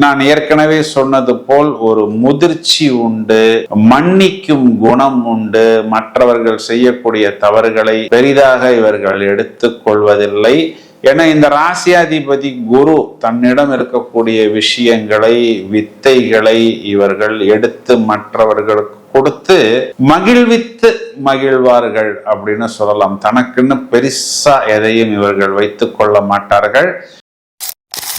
நான் ஏற்கனவே சொன்னது போல் ஒரு முதிர்ச்சி உண்டு, மன்னிக்கும் குணம் உண்டு. மற்றவர்கள் செய்யக்கூடிய தவறுகளை பெரிதாக இவர்கள் எடுத்துக் கொள்வதில்லை. ஏன்னா இந்த ராசியாதிபதி குரு தன்னிடம் இருக்கக்கூடிய விஷயங்களை, வித்தைகளை இவர்கள் எடுத்து மற்றவர்களுக்கு கொடுத்து மகிழ்வித்து மகிழ்வார்கள் அப்படின்னு சொல்லலாம். தனக்குன்னு பெருசா எதையும் இவர்கள் வைத்துக் கொள்ள மாட்டார்கள்.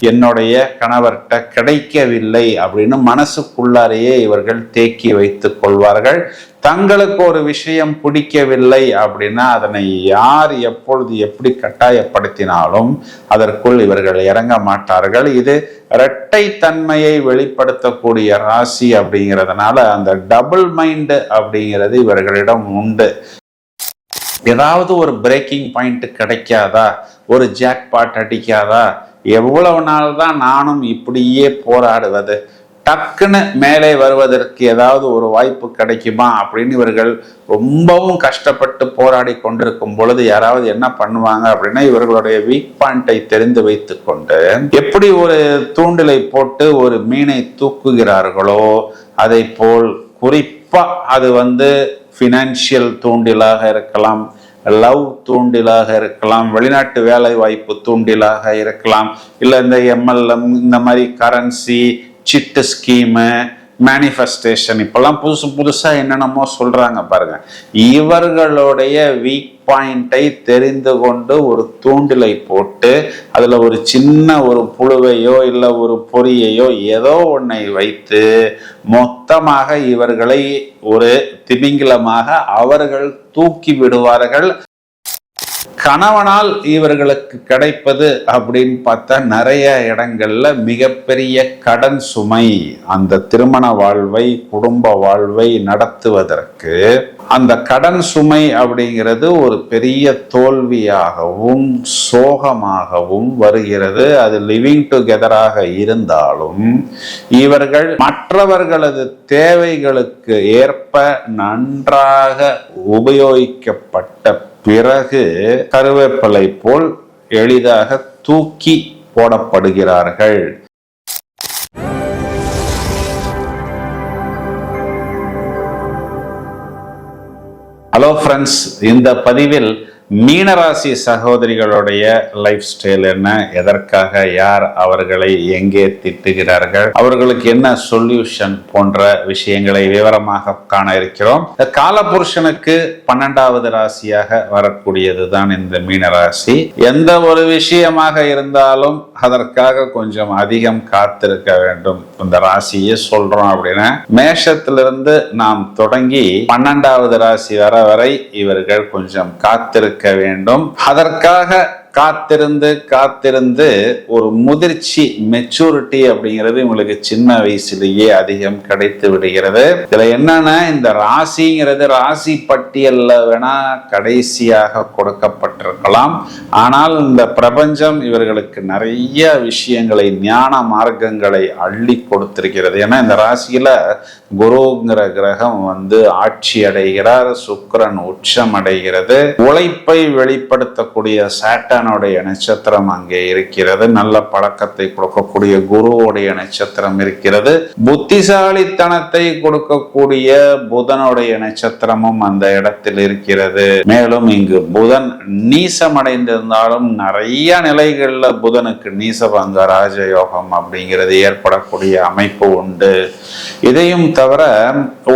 என்னுடைய கணவர்கிட்ட கிடைக்கவில்லை அப்படின்னு மனசுக்குள்ளாரையே இவர்கள் தேக்கி வைத்துக் கொள்வார்கள். தங்களுக்கு ஒரு விஷயம் பிடிக்கவில்லை அப்படின்னா அதனை யார் எப்பொழுது எப்படி கட்டாயப்படுத்தினாலும் அதற்குள் இவர்கள் இறங்க மாட்டார்கள். இது இரட்டை தன்மையை வெளிப்படுத்தக்கூடிய ராசி அப்படிங்கிறதுனால அந்த டபுள் மைண்ட் அப்படிங்கிறது இவர்களிடம் உண்டு. ஏதாவது ஒரு பிரேக்கிங் பாயிண்ட் கிடைக்காதா, ஒரு ஜாக்பாட் அடிக்காதா, எவ்வளவு நாள் தான் நானும் இப்படியே போராடுவது, டக்குன்னு மேலே வருவதற்கு ஏதாவது ஒரு வாய்ப்பு கிடைக்குமா அப்படின்னு இவர்கள் ரொம்பவும் கஷ்டப்பட்டு போராடி கொண்டிருக்கும் பொழுது யாராவது என்ன பண்ணுவாங்க அப்படின்னா இவர்களுடைய வீக் பாயிண்டை தெரிந்து வைத்து கொண்டு எப்படி ஒரு தூண்டிலை போட்டு ஒரு மீனை தூக்குகிறார்களோ அதை போல் குறிப்பா அது ஃபினான்சியல் தூண்டிலாக இருக்கலாம், லவ் தூண்டிலாக இருக்கலாம், வெளிநாட்டு வேலை வாய்ப்பு தூண்டிலாக இருக்கலாம், இல்லை இந்த MLM இந்த மாதிரி கரன்சி சிட்டு ஸ்கீமு, மேனிஃபெஸ்டேஷன், இப்பெல்லாம் புதுசா என்னென்னமோ சொல்றாங்க பாருங்க. இவர்களுடைய வீக் பாயிண்டை தெரிந்து கொண்டு ஒரு தூண்டிலை போட்டு அதுல ஒரு சின்ன ஒரு புழுவையோ இல்லை ஒரு பொறியையோ ஏதோ ஒன்றை வைத்து மொத்தமாக இவர்களை ஒரு திமிங்கிலமாக அவர்கள் தூக்கி விடுவார்கள். கணவனால் இவர்களுக்கு கிடைப்பது அப்படின்னு பார்த்தா நிறைய இடங்கள்ல மிகப்பெரிய கடன் சுமை. அந்த திருமண வாழ்வை, குடும்ப வாழ்வை நடத்துவதற்கு அந்த கடன் சுமை அப்படிங்கிறது ஒரு பெரிய தோல்வியாகவும் சோகமாகவும் வருகிறது. அது லிவிங் டுகெதராக இருந்தாலும் இவர்கள் மற்றவர்களது தேவைகளுக்கு ஏற்ப நன்றாக உபயோகிக்கப்பட்ட பிறகு கருவேப்பிலை போல் எளிதாக தூக்கி போடப்படுகிறார்கள். ஹலோ ஃப்ரெண்ட்ஸ், இந்த பதிவில் மீனராசி சகோதரிகளுடைய லைஃப் ஸ்டைல் என்ன, எதற்காக யார் அவர்களை எங்கே திட்டுகிறார்கள், அவர்களுக்கு என்ன சொல்யூஷன் போன்ற விஷயங்களை விவரமாக காண இருக்கிறோம். காலபுருஷனுக்கு 12வது ராசியாக வரக்கூடியது தான் இந்த மீனராசி. எந்த ஒரு விஷயமாக இருந்தாலும் அதற்காக கொஞ்சம் அதிகம் காத்திருக்க வேண்டும். இந்த ராசியை சொல்றோம் அப்படின்னா மேஷத்திலிருந்து நாம் தொடங்கி 12வது ராசி வரை இவர்கள் கொஞ்சம் காத்திருக்க வேண்டும். அதற்காக காத்திருந்து ஒரு முதிர்ச்சி, மெச்சூரிட்டி அப்படிங்கிறது உங்களுக்கு சின்ன வயசுலேயே அதிகம் கிடைத்து விடுகிறது. இதுல என்னன்னா இந்த ராசிங்கிறது ராசி பட்டியல்ல வேணா கடைசியாக கொடுக்கப்பட்டிருக்கலாம். ஆனால் இந்த பிரபஞ்சம் இவர்களுக்கு நிறைய விஷயங்களை, ஞான மார்க்கங்களை அள்ளி கொடுத்திருக்கிறது. ஏன்னா இந்த ராசியில குருங்கிற கிரகம் ஆட்சி அடைகிறார், சுக்கிரன் உச்சம் அடைகிறது, உழைப்பை வெளிப்படுத்தக்கூடிய சாட்டன் நட்சத்திரம் அங்கே இருக்கிறது, நல்ல பழக்கத்தை கொடுக்கக்கூடிய குருவுடைய நட்சத்திரம் இருக்கிறது, புத்திசாலித்தனத்தை கொடுக்கக்கூடிய புதனுடைய நட்சத்திரமும் அந்த இடத்தில் இருக்கிறது. மேலும் இங்கு புதன் நீசமடைந்திருந்தாலும் நிறைய நிலைகள்ல புதனுக்கு நீசபங்க ராஜயோகம் அப்படிங்கிறது ஏற்படக்கூடிய அமைப்பு உண்டு. இதையும் தவிர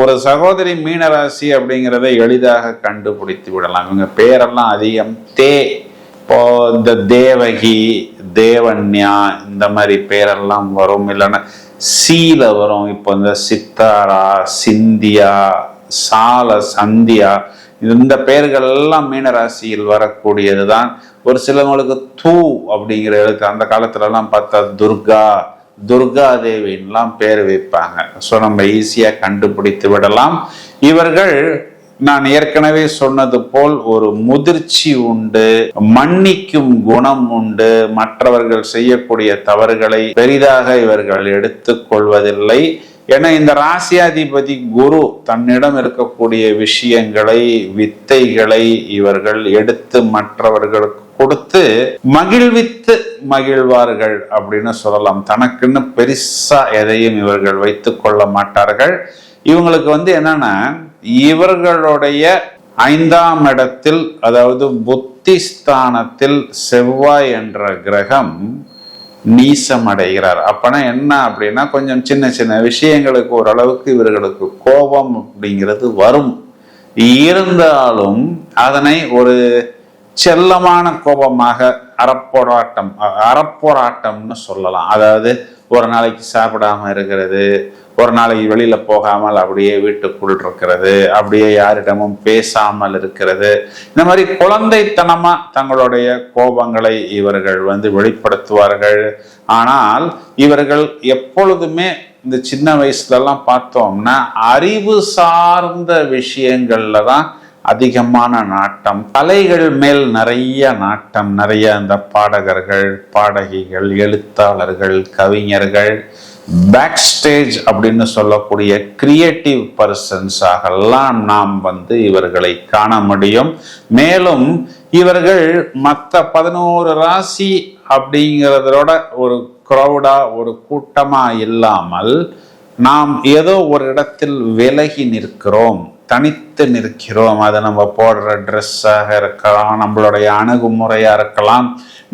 ஒரு சகோதரி மீனராசி அப்படிங்கிறத எளிதாக கண்டுபிடித்து விடலாம். இவங்க பேரெல்லாம் அதிகம் இப்போ இந்த தேவகி, தேவன்யா இந்த மாதிரி பேரெல்லாம் வரும், இல்லைன்னா சீல வரும். இப்போ இந்த சித்தாரா, சிந்தியா, சால, சந்தியா இந்த பெயர்கள் எல்லாம் மீனராசியில் வரக்கூடியதுதான். ஒரு சிலவங்களுக்கு தூ அப்படிங்கிற எழுத்து அந்த காலத்துல எல்லாம் பார்த்தா துர்கா தேவின்லாம் பேர் வைப்பாங்க. ஸோ நம்ம ஈஸியா கண்டுபிடித்து விடலாம். இவர்கள் நான் ஏற்கனவே சொன்னது போல் ஒரு முதிர்ச்சி உண்டு, மன்னிக்கும் குணம் உண்டு. மற்றவர்கள் செய்யக்கூடிய தவறுகளை பெரிதாக இவர்கள் எடுத்துக் கொள்வதில்லை. ஏன்னா இந்த ராசியாதிபதி குரு தன்னிடம் இருக்கக்கூடிய விஷயங்களை, வித்தைகளை இவர்கள் எடுத்து மற்றவர்களுக்கு கொடுத்து மகிழ்வித்து மகிழ்வார்கள் அப்படின்னு சொல்லலாம். தனக்குன்னு பெருசா எதையும் இவர்கள் வைத்துக் கொள்ள மாட்டார்கள். இவங்களுக்கு என்னன்னா, இவர்களுடைய 5ஆம் இடத்தில், அதாவது புத்திஸ்தானத்தில் செவ்வாய் என்ற கிரகம் நீசம் அடைகிறார். அப்பனா என்ன அப்படின்னா, கொஞ்சம் சின்ன சின்ன விஷயங்களுக்கு ஓரளவுக்கு இவர்களுக்கு கோபம் அப்படிங்கிறது வரும். இருந்தாலும் அதனை ஒரு செல்லமான கோபமாக அறப்போராட்டம்னு சொல்லலாம். அதாவது ஒரு நாளைக்கு சாப்பிடாம இருக்கிறது, ஒரு நாளைக்கு வெளியில போகாமல் அப்படியே வீட்டுக்குள் இருக்கிறது, அப்படியே யாரிடமும் பேசாமல் இருக்கிறது. இந்த மாதிரி குழந்தைத்தனமா தங்களுடைய கோபங்களை இவர்கள் வெளிப்படுத்துவார்கள். ஆனால் இவர்கள் எப்பொழுதுமே இந்த சின்ன வயசுல எல்லாம் பார்த்தோம்னா அறிவு சார்ந்த விஷயங்கள்ல தான் அதிகமான நாட்டம், கலைகள் மேல் நிறைய நாட்டம், நிறைய இந்த பாடகர்கள், பாடகிகள், எழுத்தாளர்கள், கவிஞர்கள், பேக் ஸ்டேஜ் அப்படின்னு சொல்லக்கூடிய கிரியேட்டிவ் பர்சன்ஸாகலாம் நாம் இவர்களை காண முடியும். மேலும் இவர்கள் மற்ற 11 ராசி அப்படிங்கிறதோட ஒரு கிரௌடா, ஒரு கூட்டமா இல்லாமல் நாம் ஏதோ ஒரு இடத்தில் விலகி நிற்கிறோம், தனித்து நிற்கிறோம். அது நம்ம போடுற ட்ரெஸ்ஸாக இருக்கலாம், நம்மளுடைய அணுகுமுறையா இருக்கலாம்,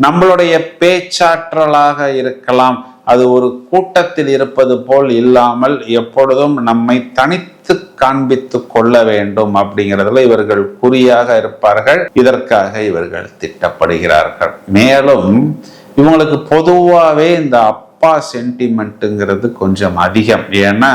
நம்மளுடைய பேச்சாற்றலாக இருக்கலாம். அது ஒரு கூட்டத்தில் இருப்பது போல் இல்லாமல் எப்பொழுதும் நம்மை தனித்து காண்பித்து கொள்ள வேண்டும் அப்படிங்கிறதுல இவர்கள் குறியாக இருப்பார்கள். இதற்காக இவர்கள் திட்டப்படுகிறார்கள். மேலும் இவங்களுக்கு பொதுவாகவே இந்த அப்பா சென்டிமெண்ட்டுங்கிறது கொஞ்சம் அதிகம். ஏன்னா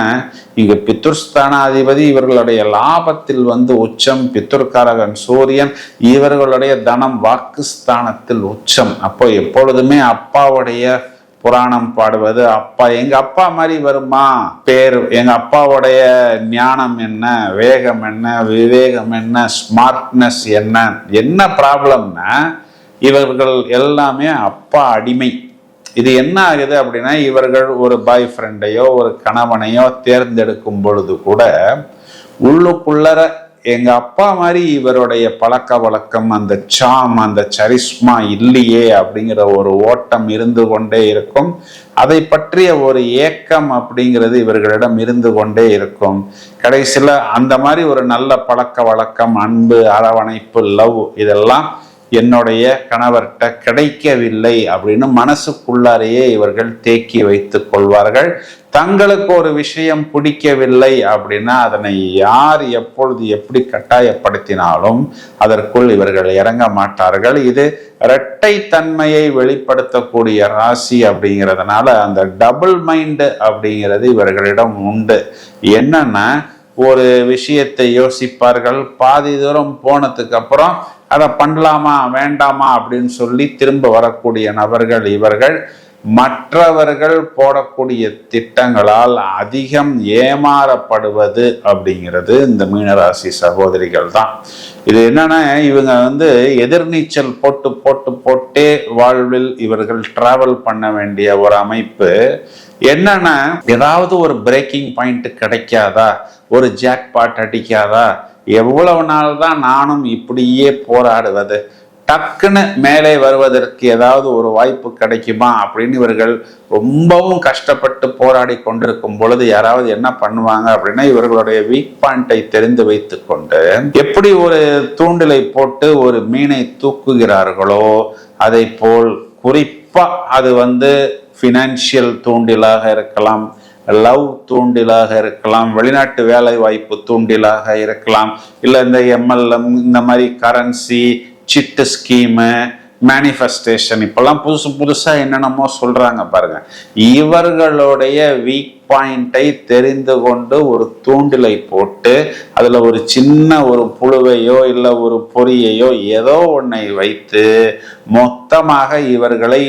இங்க பித்ருஸ்தானாதிபதி இவர்களுடைய லாபத்தில் உச்சம், பித்ருக்காரகன் சூரியன் இவர்களுடைய தனம் வாக்குஸ்தானத்தில் உச்சம். அப்போ எப்பொழுதுமே அப்பாவுடைய புராணம் பாடுவது, அப்பா எங்க அப்பா மாதிரி வருமா பேர், எங்க அப்பாவுடைய ஞானம் என்ன, வேகம் என்ன, விவேகம் என்ன, ஸ்மார்ட்னஸ் என்ன. என்ன ப்ராப்ளம்னா இவர்கள் எல்லாமே அப்பா அடிமை. இது என்ன ஆகுது அப்படின்னா, இவர்கள் ஒரு பாய் ஃப்ரெண்டையோ ஒரு கணவனையோ தேர்ந்தெடுக்கும் பொழுது கூட உள்ளுக்குள்ளர எங்க அப்பா மாதிரி இவருடைய பழக்க வழக்கம், அந்த சாம், அந்த சரிஸ்மா இல்லையே அப்படிங்கிற ஒரு ஓட்டம் இருந்து கொண்டே இருக்கும். அதை பற்றிய ஒரு ஏக்கம் அப்படிங்கிறது இவர்களிடம் இருந்து கொண்டே இருக்கும். கடைசியில அந்த மாதிரி ஒரு நல்ல பழக்க வழக்கம், அன்பு, அரவணைப்பு, லவ் இதெல்லாம் என்னுடைய கணவர்கிட்ட கிடைக்கவில்லை அப்படின்னு மனசுக்குள்ளாரையே இவர்கள் தேக்கி வைத்துக் கொள்வார்கள். தங்களுக்கு ஒரு விஷயம் பிடிக்கவில்லை அப்படின்னா அதனை யார் எப்பொழுது எப்படி கட்டாயப்படுத்தினாலும் அதற்குள் இவர்கள் இறங்க மாட்டார்கள். இது இரட்டை தன்மையை வெளிப்படுத்தக்கூடிய ராசி அப்படிங்கிறதுனால அந்த டபுள் மைண்டு அப்படிங்கிறது இவர்களிடம் உண்டு. என்னன்னா, ஒரு விஷயத்தை யோசிப்பார்கள், பாதி தூரம் போனதுக்கு அப்புறம் அதை பண்ணலாமா வேண்டாமா அப்படின்னு சொல்லி திரும்ப வரக்கூடிய நபர்கள் இவர்கள். மற்றவர்கள் போடக்கூடிய திட்டங்களால் அதிகம் ஏமாறப்படுவது அப்படிங்கிறது இந்த மீனராசி சகோதரிகள் தான். இது என்னன்னா, இவங்க எதிர்நீச்சல் போட்டே வாழ்வில் இவர்கள் டிராவல் பண்ண வேண்டிய ஒரு அமைப்பு. என்னன்னா, ஏதாவது ஒரு பிரேக்கிங் பாயிண்ட் கிடைக்காதா, ஒரு ஜாக்பாட் அடிக்காதா, எவ்வளவு நாள் தான் நானும் இப்படியே போராடுவது, டக்குன்னு மேலே வருவதற்கு ஏதாவது ஒரு வாய்ப்பு கிடைக்குமா அப்படின்னு இவர்கள் ரொம்பவும் கஷ்டப்பட்டு போராடி கொண்டிருக்கும் பொழுது யாராவது என்ன பண்ணுவாங்க அப்படின்னா, இவர்களுடைய வீக் பாயிண்டை தெரிந்து வைத்து கொண்டு எப்படி ஒரு தூண்டிலை போட்டு ஒரு மீனை தூக்குகிறார்களோ அதை போல், குறிப்பா அது ஃபினான்சியல் தூண்டிலாக இருக்கலாம், லவ் தூண்டிலாக இருக்கலாம், வெளிநாட்டு வேலை வாய்ப்பு தூண்டிலாக இருக்கலாம், இல்லை இந்த MLM இந்த மாதிரி கரன்சி சிட்டு ஸ்கீமு, மேனிஃபெஸ்டேஷன், இப்பெல்லாம் புதுசா என்னென்னமோ சொல்றாங்க பாருங்க. இவர்களுடைய வீக் பாயிண்டை தெரிந்து கொண்டு ஒரு தூண்டிலை போட்டு அதுல ஒரு சின்ன ஒரு புழுவையோ இல்ல ஒரு பொறியையோ ஏதோ ஒன்றை வைத்து மொத்தமாக இவர்களை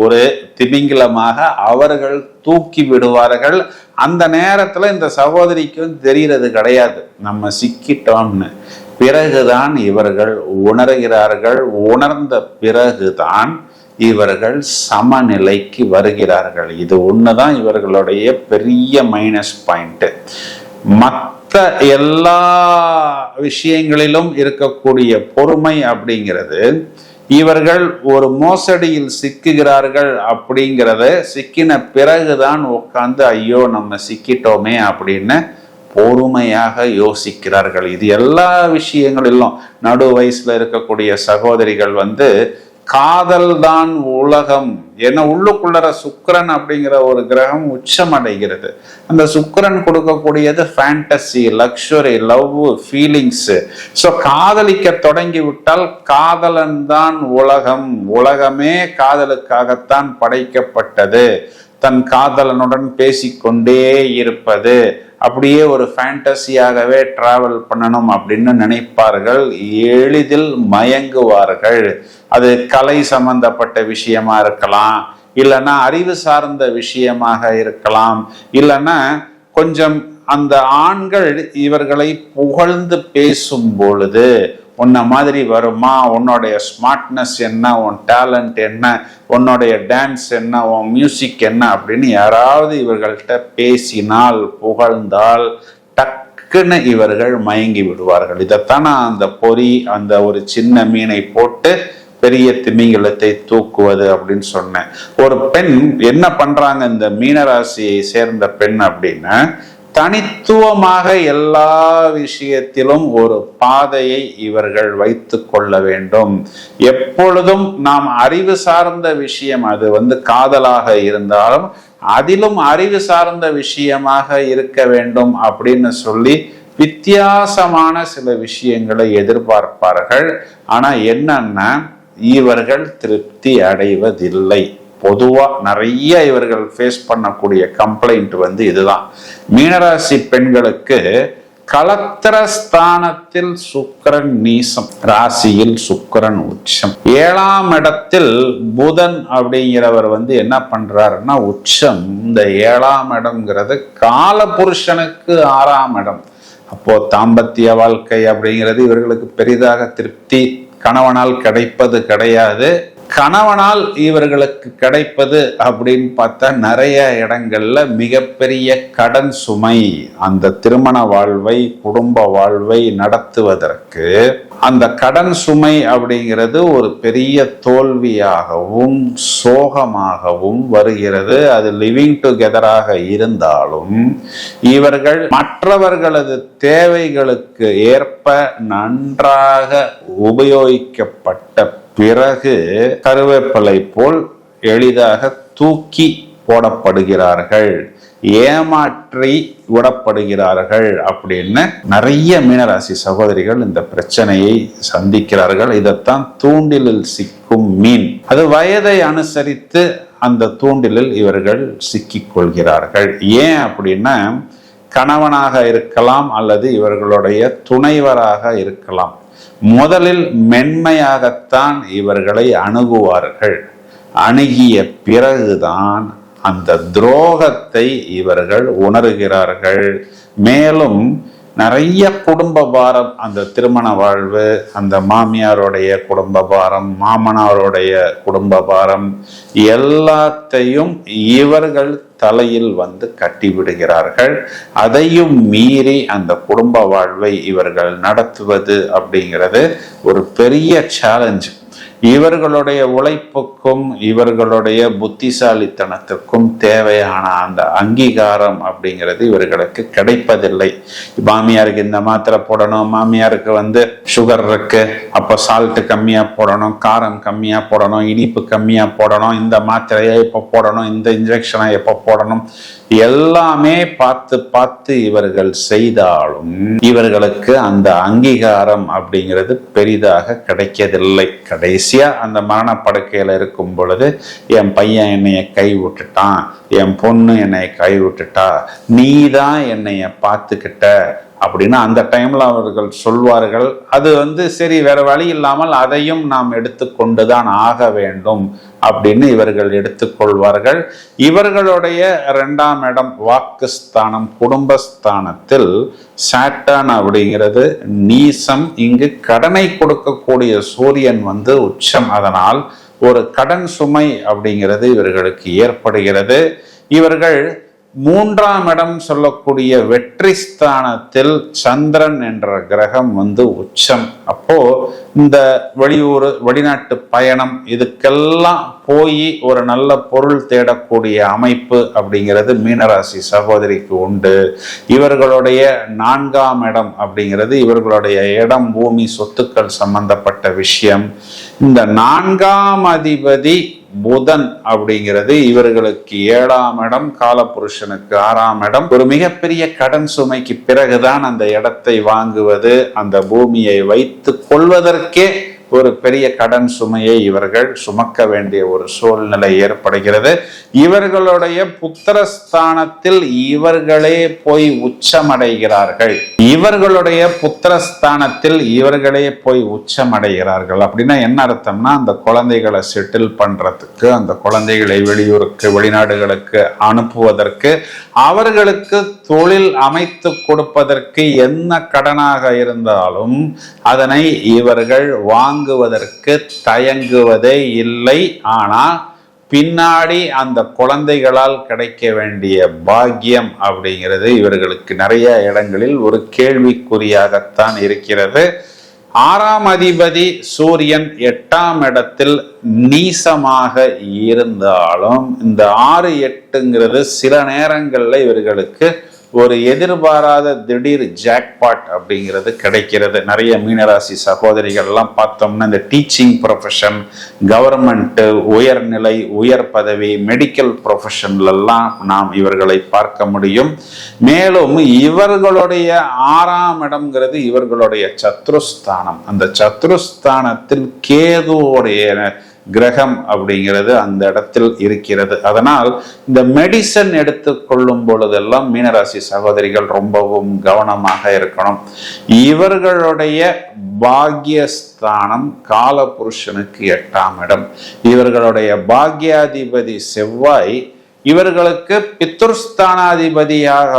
ஒரு திமிங்கிலமாக அவர்கள் தூக்கி விடுவார்கள். அந்த நேரத்துல இந்த சகோதரிக்கும் தெரிகிறது கிடையாது நம்ம சிக்கிட்டோம்னு. பிறகுதான் இவர்கள் உணர்கிறார்கள். உணர்ந்த பிறகுதான் இவர்கள் சமநிலைக்கு வருகிறார்கள். இது ஒண்ணுதான் இவர்களுடைய பெரிய மைனஸ் பாயிண்ட். மற்ற எல்லா விஷயங்களிலும் இருக்கக்கூடிய பொறுமை அப்படிங்கிறது, இவர்கள் ஒரு மோசடியில் சிக்குகிறார்கள் அப்படிங்கிறத சிக்கின பிறகுதான் உட்கார்ந்து ஐயோ நம்ம சிக்கிட்டோமே அப்படின்னு பொறுமையாக யோசிக்கிறார்கள். இது எல்லா விஷயங்களிலும் நடு வயசுல இருக்கக்கூடிய சகோதரிகள் காதல் தான் உலகம், ஏன்னா உள்ளுக்குள்ளற சுக்கிரன் அப்படிங்கிற ஒரு கிரகம் உச்சம் அடைகிறது. அந்த சுக்கிரன் கொடுக்கக்கூடியது fantasy, luxury, love, feelings. So காதலிக்க தொடங்கி விட்டால் காதலன் தான் உலகம், உலகமே காதலுக்காகத்தான் படைக்கப்பட்டது, தன் காதலனுடன் பேசிக்கொண்டே இருப்பது, அப்படியே ஒரு ஃபேண்டசியாகவே டிராவல் பண்ணணும் அப்படின்னு நினைப்பார்கள். எளிதில் மயங்குவார்கள். அது கலை சம்பந்தப்பட்ட விஷயமா இருக்கலாம், இல்லைன்னா அறிவு சார்ந்த விஷயமாக இருக்கலாம், இல்லைன்னா கொஞ்சம் அந்த ஆண்கள் இவர்களை புகழ்ந்து பேசும் பொழுது உன்ன மாதிரி வருமா, உன்னுடைய ஸ்மார்ட்னஸ் என்ன, உன் டேலண்ட் என்ன, உன்னுடைய டான்ஸ் என்ன, உன் மியூசிக் என்ன அப்படின்னு யாராவது இவர்கள்ட்ட பேசினால் புகழ்ந்தால் டக்குன்னு இவர்கள் மயங்கி விடுவார்கள். இதைத்தான் நான் அந்த பொறி, அந்த ஒரு சின்ன மீனை போட்டு பெரிய திமிங்கலத்தை தூக்குவது அப்படின்னு சொன்னேன். ஒரு பெண் என்ன பண்றாங்க, இந்த மீனராசியை சேர்ந்த பெண் அப்படின்னா, தனித்துவமாக எல்லா விஷயத்திலும் ஒரு பாதையை இவர்கள் வைத்து கொள்ள வேண்டும். எப்பொழுதும் நாம் அறிவு சார்ந்த விஷயம், அது காதலாக இருந்தாலும் அதிலும் அறிவு சார்ந்த விஷயமாக இருக்க வேண்டும் அப்படின்னு சொல்லி வித்தியாசமான சில விஷயங்களை எதிர்பார்ப்பார்கள். ஆனா என்னன்னா இவர்கள் திருப்தி அடைவதில்லை. பொதுவா நிறைய இவர்கள் ஃபேஸ் பண்ணக்கூடிய கம்ப்ளைண்ட் இதுதான். மீனராசி பெண்களுக்கு கலத்திர ஸ்தானத்தில் சுக்கிரன் நீசம், ராசியில் சுக்கிரன் உச்சம், 7ஆம் இடத்தில் புதன் அப்படிங்கிறவர் என்ன பண்றாருன்னா உச்சம். இந்த 7ஆம் இடம்ங்கிறது கால புருஷனுக்கு 6ஆம் இடம். அப்போ தாம்பத்திய வாழ்க்கை அப்படிங்கிறது இவர்களுக்கு பெரிதாக திருப்தி கணவனால் கிடைப்பது கிடையாது. கணவனால் இவர்களுக்கு கிடைப்பது அப்படின்னு பார்த்தா நிறைய இடங்கள்ல மிகப்பெரிய கடன் சுமை. அந்த திருமண வாழ்வை, குடும்ப வாழ்வை நடத்துவதற்கு அந்த கடன் சுமை அப்படிங்கிறது ஒரு பெரிய தோல்வியாகவும் சோகமாகவும் வருகிறது. அது லிவிங் டுகெதராக இருந்தாலும் இவர்கள் மற்றவர்களது தேவைகளுக்கு ஏற்ப நன்றாக உபயோகிக்கப்பட்ட பிறகு கருவேப்பிலை போல் எளிதாக தூக்கி போடப்படுகிறார்கள், ஏமாற்றி விடப்படுகிறார்கள் அப்படின்னு நிறைய மீனராசி சகோதரிகள் இந்த பிரச்சனையை சந்திக்கிறார்கள். இதைத்தான் தூண்டிலில் சிக்கும் மீன். அது வயதை அனுசரித்து அந்த தூண்டிலில் இவர்கள் சிக்கிக் கொள்கிறார்கள். ஏன் அப்படின்னா கணவனாக இருக்கலாம் அல்லது இவர்களுடைய துணைவராக இருக்கலாம். முதலில் மென்மையாகத்தான் இவர்களை அணுகுவார்கள். அணுகிய பிறகுதான் அந்த துரோகத்தை இவர்கள் உணர்கிறார்கள். மேலும் நிறைய குடும்ப பாரம், அந்த திருமண வாழ்வு, அந்த மாமியாருடைய குடும்ப பாரம், மாமனாருடைய குடும்ப பாரம் எல்லாத்தையும் இவர்கள் தலையில் கட்டிவிடுகிறார்கள். அதையும் மீறி அந்த குடும்ப வாழ்வை இவர்கள் நடத்துவது அப்படிங்கிறது ஒரு பெரிய சேலஞ்ச். இவர்களுடைய உழைப்புக்கும் இவர்களுடைய புத்திசாலித்தனத்துக்கும் தேவையான அந்த அங்கீகாரம் அப்படிங்கிறது இவர்களுக்கு கிடைப்பதில்லை. மாமியாருக்கு இந்த மாத்திரை போடணும், மாமியாருக்கு சுகர் இருக்கு அப்ப சால்ட் கம்மியா போடணும், காரம் கம்மியா போடணும், இனிப்பு கம்மியா போடணும், இந்த மாத்திரையை எப்ப போடணும், இந்த இன்ஜெக்ஷனை எப்ப போடணும், எல்லாமே பார்த்து பார்த்து இவர்கள் செய்தாலும் இவர்களுக்கு அந்த அங்கீகாரம் அப்படிங்கிறது பெரிதாக கிடைக்கதில்லை. கடைசியா அந்த மரணப்படுக்கையில இருக்கும் பொழுது என் பையன் என்னைய கை விட்டுட்டான், என் பொண்ணு என்னைய கை விட்டுட்டா, நீ தான் என்னைய பார்த்துக்கிட்ட அப்படின்னு அந்த டைம்ல அவர்கள் சொல்வார்கள். அது சரி வேற வழி இல்லாமல் அதையும் நாம் எடுத்துக்கொண்டுதான் ஆக வேண்டும் அப்படின்னு இவர்கள் எடுத்துக்கொள்வார்கள். இவர்களுடைய 2ஆம் இடம் வாக்குஸ்தானம், குடும்பஸ்தானத்தில் சாட்டர்ன் அப்படிங்கிறது நீசம். இங்கு கடனை கொடுக்கக்கூடிய சூரியன் உச்சம். அதனால் ஒரு கடன் சுமை அப்படிங்கிறது இவர்களுக்கு ஏற்படுகிறது. இவர்கள் 3ஆம் இடம் சொல்லக்கூடிய வெற்றி ஸ்தானத்தில் சந்திரன் என்ற கிரகம் உச்சம். அப்போ இந்த வெளியூர் வெளிநாட்டு பயணம் இதுக்கெல்லாம் போய் ஒரு நல்ல பொருள் தேடக்கூடிய அமைப்பு அப்படிங்கிறது மீனராசி சகோதரிக்கு உண்டு. இவர்களுடைய 4ஆம் இடம் அப்படிங்கிறது இவர்களுடைய இடம், பூமி, சொத்துக்கள் சம்பந்தப்பட்ட விஷயம். இந்த 4ஆம் அதிபதி புதன் அப்படிங்கிறது இவர்களுக்கு 7ஆம் இடம், காலபுருஷனுக்கு 6ஆம் இடம். ஒரு மிகப்பெரிய கடன் சுமைக்கு பிறகுதான் அந்த இடத்தை வாங்குவது, அந்த பூமியை வைத்து கொள்வதற்கே ஒரு பெரிய கடன் சுமையை இவர்கள் சுமக்க வேண்டிய ஒரு சூழ்நிலை ஏற்படுகிறது. இவர்களுடைய புத்திரஸ்தானத்தில் இவர்களே போய் உச்சமடைகிறார்கள். இவர்களுடைய புத்திரஸ்தானத்தில் இவர்களே போய் உச்சமடைகிறார்கள் அப்படின்னா என்ன அர்த்தம்னா, அந்த குழந்தைகளை செட்டில் பண்றதுக்கு, அந்த குழந்தைகளை வெளியூருக்கு வெளிநாடுகளுக்கு அனுப்புவதற்கு, அவர்களுக்கு தொழில் அமைத்து கொடுப்பதற்கு என்ன கடனாக இருந்தாலும் அதனை இவர்கள் வாங்குவதற்கு தயங்குவதே இல்லை. ஆனா பின்னாடி அந்த குழந்தைகளால் கிடைக்க வேண்டிய பாக்கியம் அப்படிங்கிறது இவர்களுக்கு நிறைய இடங்களில் ஒரு கேள்விக்குறியாகத்தான் இருக்கிறது. 6ஆம் அதிபதி சூரியன் 8ஆம் இடத்தில் நீசமாக இருந்தாலும் இந்த 6, 8ங்கிறது சில நேரங்கள்ல இவர்களுக்கு ஒரு எதிர்பாராத திடீர் ஜாக்பாட் அப்படிங்கிறது கிடைக்கிறது. நிறைய மீனராசி சகோதரிகள் எல்லாம் பார்த்தோம்னா இந்த டீச்சிங் ப்ரொஃபஷன், கவர்மெண்ட், உயர்நிலை, உயர் பதவி, மெடிக்கல் ப்ரொஃபஷன்ல எல்லாம் நாம் இவர்களை பார்க்க முடியும். மேலும் இவர்களுடைய 6ஆம் இடம்ங்கிறது இவர்களுடைய சத்ருஸ்தானம். அந்த சத்ருஸ்தானத்தில் கேதுவோடைய கிரகம் அப்படிங்கிறது அந்த இடத்தில் இருக்கிறது. அதனால் இந்த மெடிசன் எடுத்துக்கொள்ளும் பொழுதெல்லாம் மீனராசி சகோதரிகள் ரொம்பவும் கவனமாக இருக்கணும். இவர்களுடைய பாக்யஸ்தானம் காலபுருஷனுக்கு 8ஆம் இடம். இவர்களுடைய பாக்யாதிபதி செவ்வாய் இவர்களுக்கு பித்ருஸ்தானாதிபதியாக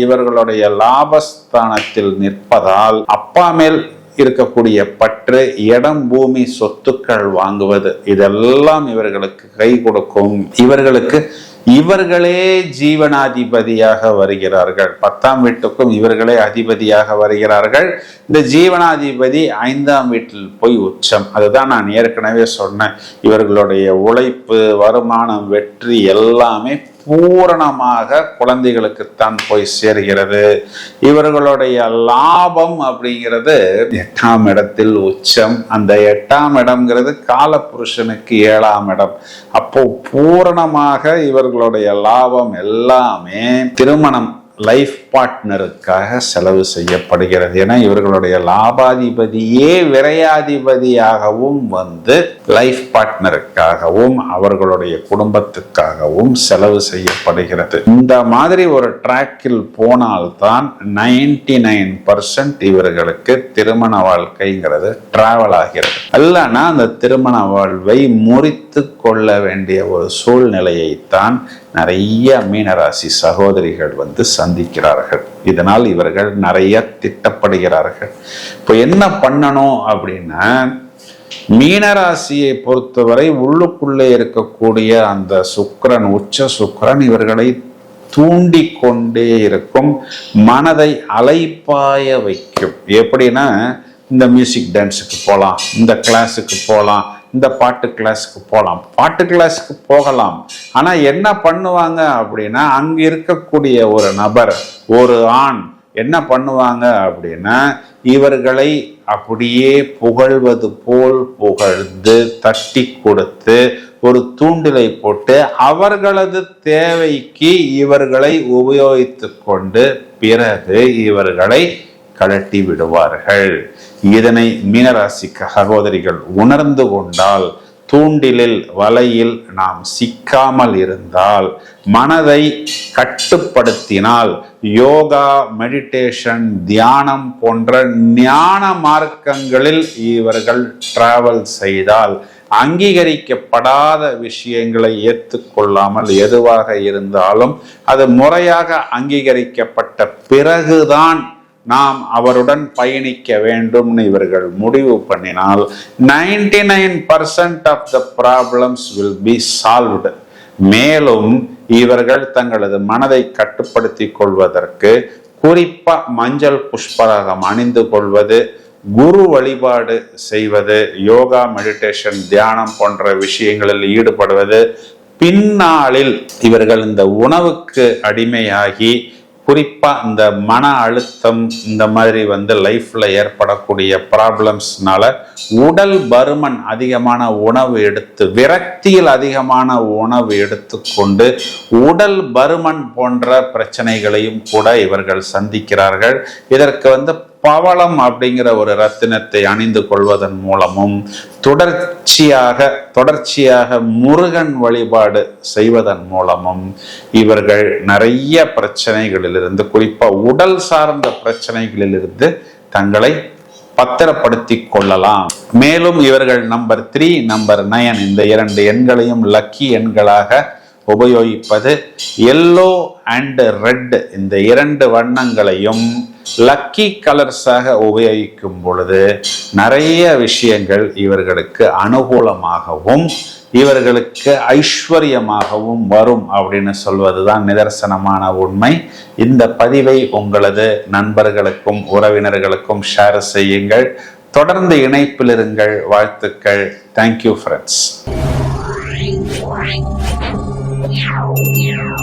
இவர்களுடைய லாபஸ்தானத்தில் நிற்பதால் அப்பா மேல் இருக்கக்கூடிய பற்று, இடம், பூமி, சொத்துக்கள் வாங்குவது இதெல்லாம் இவர்களுக்கு கை கொடுக்கும். இவர்களே ஜீவனாதிபதியாக வருகிறார்கள். 10ஆம் வீட்டுக்கும் இவர்களே அதிபதியாக வருகிறார்கள். இந்த ஜீவனாதிபதி 5ஆம் வீட்டில் போய் உச்சம். அதுதான் நான் ஏற்கனவே சொன்னேன். இவர்களுடைய உழைப்பு, வருமானம், வெற்றி எல்லாமே பூரணமாக குழந்தைகளுக்குத்தான் போய் சேர்கிறது. இவர்களுடைய லாபம் அப்படிங்கிறது 8ஆம் இடத்தில் உச்சம். அந்த 8ஆம் இடம்ங்கிறது காலபுருஷனுக்கு 7ஆம் இடம். அப்போ பூரணமாக இவர்களுடைய லாபம் எல்லாமே திருமணம், லைஃப் பார்ட்னருக்காக செலவு செய்யப்படுகிறது. ஏன்னா இவர்களுடைய லாபாதிபதியே விரையாதிபதியாகவும் லைஃப் பார்ட்னருக்காகவும் அவர்களுடைய குடும்பத்துக்காகவும் செலவு செய்யப்படுகிறது. இந்த மாதிரி ஒரு டிராக்கில் போனால்தான் 99% இவர்களுக்கு திருமண வாழ்க்கைங்கிறது டிராவல் ஆகிறது. இல்லைன்னா அந்த திருமண வாழ்வை முறித்து கொள்ள வேண்டிய ஒரு சூழ்நிலையைத்தான் நிறைய மீனராசி சகோதரிகள் சந்திக்கிறார்கள். இதனால் இவர்கள் நிறைய திட்டப்படுகிறார்கள். இப்போ என்ன பண்ணணும் அப்படின்னா, மீனராசியை பொறுத்தவரை உள்ளுக்குள்ளே இருக்கக்கூடிய அந்த சுக்கிரன், உச்ச சுக்கிரன் இவர்களை தூண்டிக்கொண்டே இருக்கும், மனதை அலைப்பாய வைக்கும். எப்படின்னா, இந்த மியூசிக் டான்ஸுக்கு போகலாம், இந்த கிளாஸுக்கு போகலாம், இந்த பாட்டு கிளாஸுக்கு போகலாம். பாட்டு கிளாஸுக்கு போகலாம், ஆனால் என்ன பண்ணுவாங்க அப்படின்னா, அங்கே இருக்கக்கூடிய ஒரு நபர், ஒரு ஆண் என்ன பண்ணுவாங்க அப்படின்னா, இவர்களை அப்படியே புகழ்வது போல் புகழ்ந்து தட்டி கொடுத்து ஒரு தூண்டிலை போட்டு அவர்களது தேவைக்கு இவர்களை உபயோகித்து கொண்டு பிறகு இவர்களை கழட்டி விடுவார்கள். இதனை மீனராசி சகோதரிகள் உணர்ந்து கொண்டால், தூண்டிலில் வலையில் நாம் சிக்காமல் இருந்தால், மனதை கட்டுப்படுத்தினால், யோகா, மெடிடேஷன், தியானம் போன்ற ஞான மார்க்கங்களில் இவர்கள் டிராவல் செய்தால், அங்கீகரிக்கப்படாத விஷயங்களை ஏற்றுக்கொள்ளாமல் எதுவாக இருந்தாலும் அது முறையாக அங்கீகரிக்கப்பட்ட பிறகுதான் நாம் அவருடன் பயணிக்க வேண்டும்னு இவர்கள் முடிவு பண்ணினால் 99% of the problems will be solved. மேலும் இவர்கள் தங்களது மனதை கட்டுப்படுத்தி கொள்வதற்கு குறிப்பா மஞ்சள் புஷ்பராகம் அணிந்து கொள்வது, குரு வழிபாடு செய்வது, யோகா, மெடிடேஷன், தியானம் போன்ற விஷயங்களில் ஈடுபடுவது, பின்னாளில் இவர்கள் இந்த உணவுக்கு அடிமையாகி குறிப்பா இந்த மன அழுத்தம் இந்த மாதிரி லைஃப்ல ஏற்படக்கூடிய ப்ராப்ளம்ஸ்னால உடல் பருமன் அதிகமான உணவு எடுத்து, விரக்தியில் அதிகமான உணவு எடுத்துக்கொண்டு உடல் பருமன் போன்ற பிரச்சனைகளையும் கூட இவர்கள் சந்திக்கிறார்கள். இதற்கு பவளம் அப்படிங்கிற ஒரு ரத்தினத்தை அணிந்து கொள்வதன் மூலமும் தொடர்ச்சியாக முருகன் வழிபாடு செய்வதன் மூலமும் இவர்கள் நிறைய பிரச்சனைகளிலிருந்து, குறிப்பா உடல் சார்ந்த பிரச்சனைகளிலிருந்து தங்களை பத்திரப்படுத்தி கொள்ளலாம். மேலும் இவர்கள் நம்பர் 3, நம்பர் 9 இந்த 2 எண்களையும் லக்கி எண்களாக உபயோகிப்பது, எல்லோ அண்ட் ரெட் இந்த 2 வண்ணங்களையும் லக்கி கலர்ஸாக உபயோகிக்கும் பொழுது நிறைய விஷயங்கள் இவர்களுக்கு அனுகூலமாகவும் இவர்களுக்கு ஐஸ்வர்யமாகவும் வரும் அப்படின்னு சொல்வதுதான் நிதர்சனமான உண்மை. இந்த பதிவை உங்களது நண்பர்களுக்கும் உறவினர்களுக்கும் ஷேர் செய்யுங்கள். தொடர்ந்து இணைப்பில் இருங்கள். வாழ்த்துக்கள். Thank you friends.